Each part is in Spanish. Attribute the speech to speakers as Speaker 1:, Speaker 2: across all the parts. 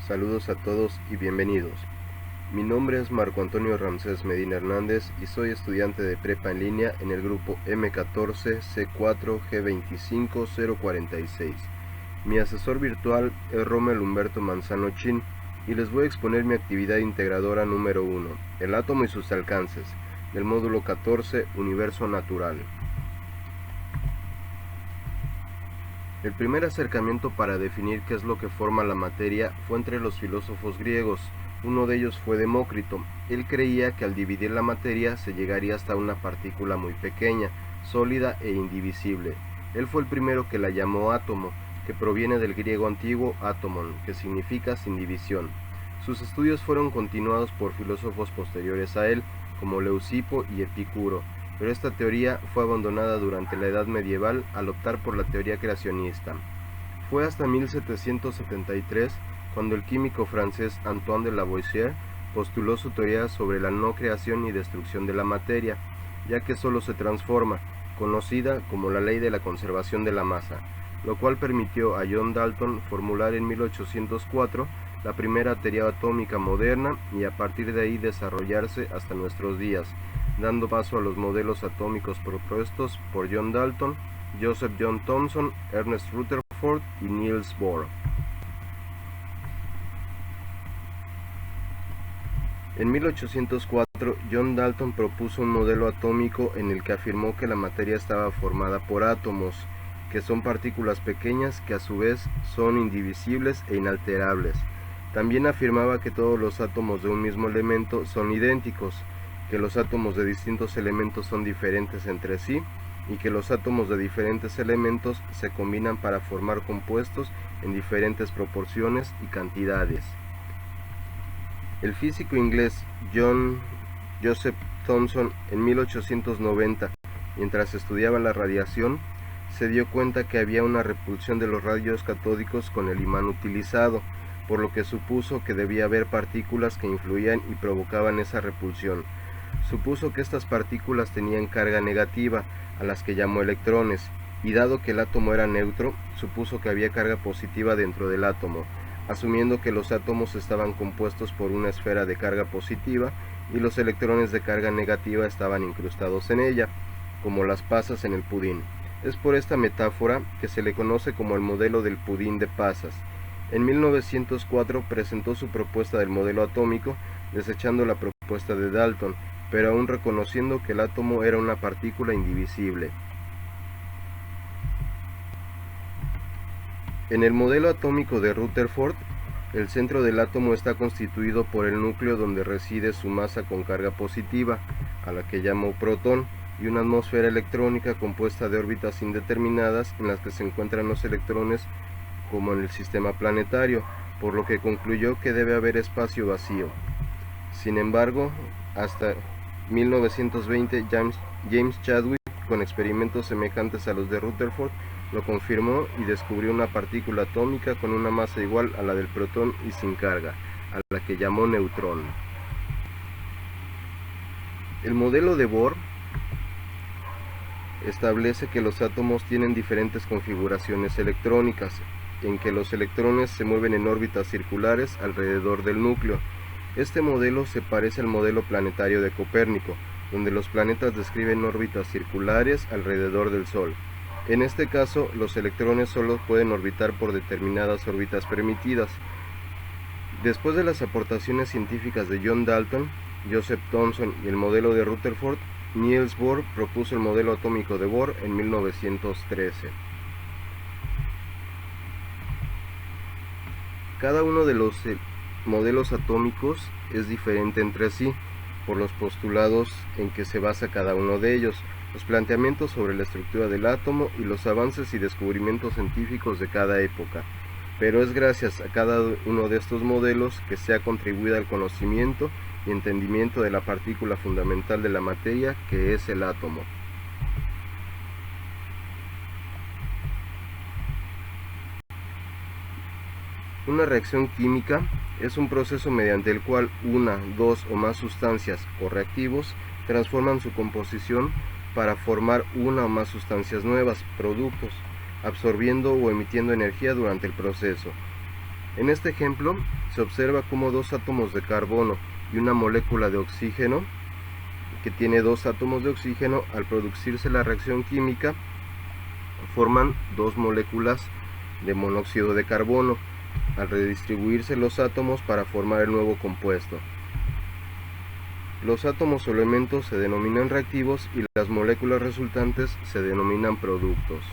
Speaker 1: Saludos a todos y bienvenidos. Mi nombre es Marco Antonio Ramsés Medina Hernández y soy estudiante de prepa en línea en el grupo M14C4G25046. Mi asesor virtual es Rommel Humberto Manzano Chin y les voy a exponer mi actividad integradora número 1, el átomo y sus alcances, del módulo 14, Universo Natural. El primer acercamiento para definir qué es lo que forma la materia fue entre los filósofos griegos. Uno de ellos fue Demócrito. Él creía que al dividir la materia se llegaría hasta una partícula muy pequeña, sólida e indivisible. Él fue el primero que la llamó átomo, que proviene del griego antiguo átomon, que significa sin división. Sus estudios fueron continuados por filósofos posteriores a él, como Leucipo y Epicuro, pero esta teoría fue abandonada durante la Edad Medieval al optar por la teoría creacionista. Fue hasta 1773 cuando el químico francés Antoine de Lavoisier postuló su teoría sobre la no creación ni destrucción de la materia, ya que solo se transforma, conocida como la ley de la conservación de la masa, lo cual permitió a John Dalton formular en 1804 la primera teoría atómica moderna y a partir de ahí desarrollarse hasta nuestros días, dando paso a los modelos atómicos propuestos por John Dalton, Joseph John Thomson, Ernest Rutherford y Niels Bohr. En 1804, John Dalton propuso un modelo atómico en el que afirmó que la materia estaba formada por átomos, que son partículas pequeñas que a su vez son indivisibles e inalterables. También afirmaba que todos los átomos de un mismo elemento son idénticos, que los átomos de distintos elementos son diferentes entre sí y que los átomos de diferentes elementos se combinan para formar compuestos en diferentes proporciones y cantidades. El físico inglés Joseph Thomson en 1890, mientras estudiaba la radiación, se dio cuenta que había una repulsión de los rayos catódicos con el imán utilizado, por lo que supuso que debía haber partículas que influían y provocaban esa repulsión. Supuso que estas partículas tenían carga negativa, a las que llamó electrones, y dado que el átomo era neutro, supuso que había carga positiva dentro del átomo, asumiendo que los átomos estaban compuestos por una esfera de carga positiva y los electrones de carga negativa estaban incrustados en ella, como las pasas en el pudín. Es por esta metáfora que se le conoce como el modelo del pudín de pasas. En 1904 presentó su propuesta del modelo atómico, desechando la propuesta de Dalton, pero aún reconociendo que el átomo era una partícula indivisible. En el modelo atómico de Rutherford, el centro del átomo está constituido por el núcleo donde reside su masa con carga positiva, a la que llamó protón, y una atmósfera electrónica compuesta de órbitas indeterminadas en las que se encuentran los electrones como en el sistema planetario, por lo que concluyó que debe haber espacio vacío. Sin embargo, hasta 1920 James Chadwick, con experimentos semejantes a los de Rutherford, lo confirmó y descubrió una partícula atómica con una masa igual a la del protón y sin carga, a la que llamó neutrón. El modelo de Bohr establece que los átomos tienen diferentes configuraciones electrónicas, en que los electrones se mueven en órbitas circulares alrededor del núcleo. Este modelo se parece al modelo planetario de Copérnico, donde los planetas describen órbitas circulares alrededor del Sol. En este caso, los electrones solo pueden orbitar por determinadas órbitas permitidas. Después de las aportaciones científicas de John Dalton, Joseph Thomson y el modelo de Rutherford, Niels Bohr propuso el modelo atómico de Bohr en 1913. Cada uno de los modelos atómicos es diferente entre sí, por los postulados en que se basa cada uno de ellos, los planteamientos sobre la estructura del átomo y los avances y descubrimientos científicos de cada época. Pero es gracias a cada uno de estos modelos que se ha contribuido al conocimiento y entendimiento de la partícula fundamental de la materia, que es el átomo. Una reacción química es un proceso mediante el cual una, dos o más sustancias o reactivos transforman su composición para formar una o más sustancias nuevas, productos, absorbiendo o emitiendo energía durante el proceso. En este ejemplo se observa cómo dos átomos de carbono y una molécula de oxígeno, que tiene dos átomos de oxígeno, al producirse la reacción química forman dos moléculas de monóxido de carbono, al redistribuirse los átomos para formar el nuevo compuesto. Los átomos o elementos se denominan reactivos y las moléculas resultantes se denominan productos.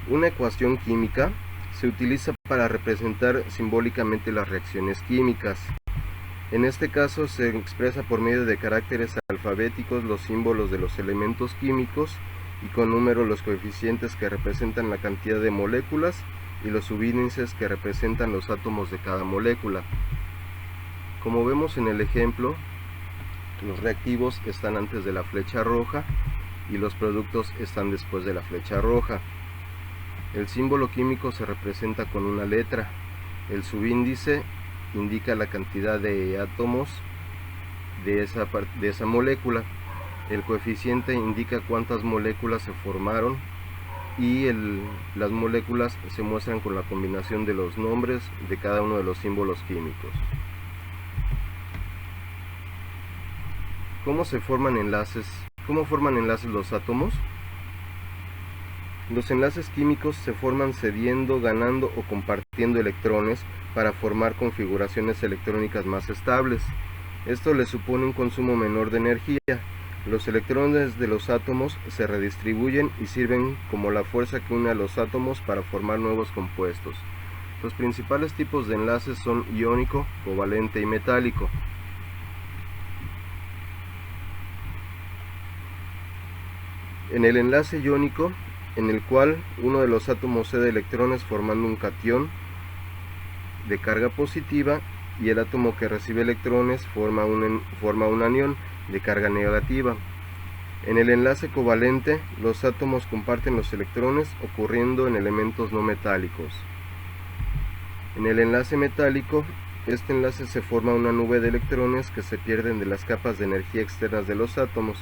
Speaker 1: Una ecuación química se utiliza para representar simbólicamente las reacciones químicas. En este caso se expresa por medio de caracteres alfabéticos los símbolos de los elementos químicos y con números los coeficientes que representan la cantidad de moléculas y los subíndices que representan los átomos de cada molécula. Como vemos en el ejemplo, los reactivos están antes de la flecha roja y los productos están después de la flecha roja. El símbolo químico se representa con una letra. El subíndice indica la cantidad de átomos de esa molécula. El coeficiente indica cuántas moléculas se formaron y las moléculas se muestran con la combinación de los nombres de cada uno de los símbolos químicos. ¿Cómo forman enlaces los átomos? Los enlaces químicos se forman cediendo, ganando o compartiendo electrones para formar configuraciones electrónicas más estables. Esto le supone un consumo menor de energía. Los electrones de los átomos se redistribuyen y sirven como la fuerza que une a los átomos para formar nuevos compuestos. Los principales tipos de enlaces son iónico, covalente y metálico. En el enlace iónico, en el cual uno de los átomos cede electrones formando un catión de carga positiva y el átomo que recibe electrones forma un anión de carga negativa. En el enlace covalente, los átomos comparten los electrones ocurriendo en elementos no metálicos. En el enlace metálico, este enlace se forma una nube de electrones que se pierden de las capas de energía externas de los átomos.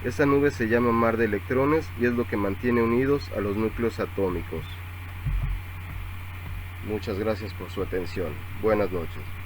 Speaker 1: Esa nube se llama mar de electrones y es lo que mantiene unidos a los núcleos atómicos. Muchas gracias por su atención. Buenas noches.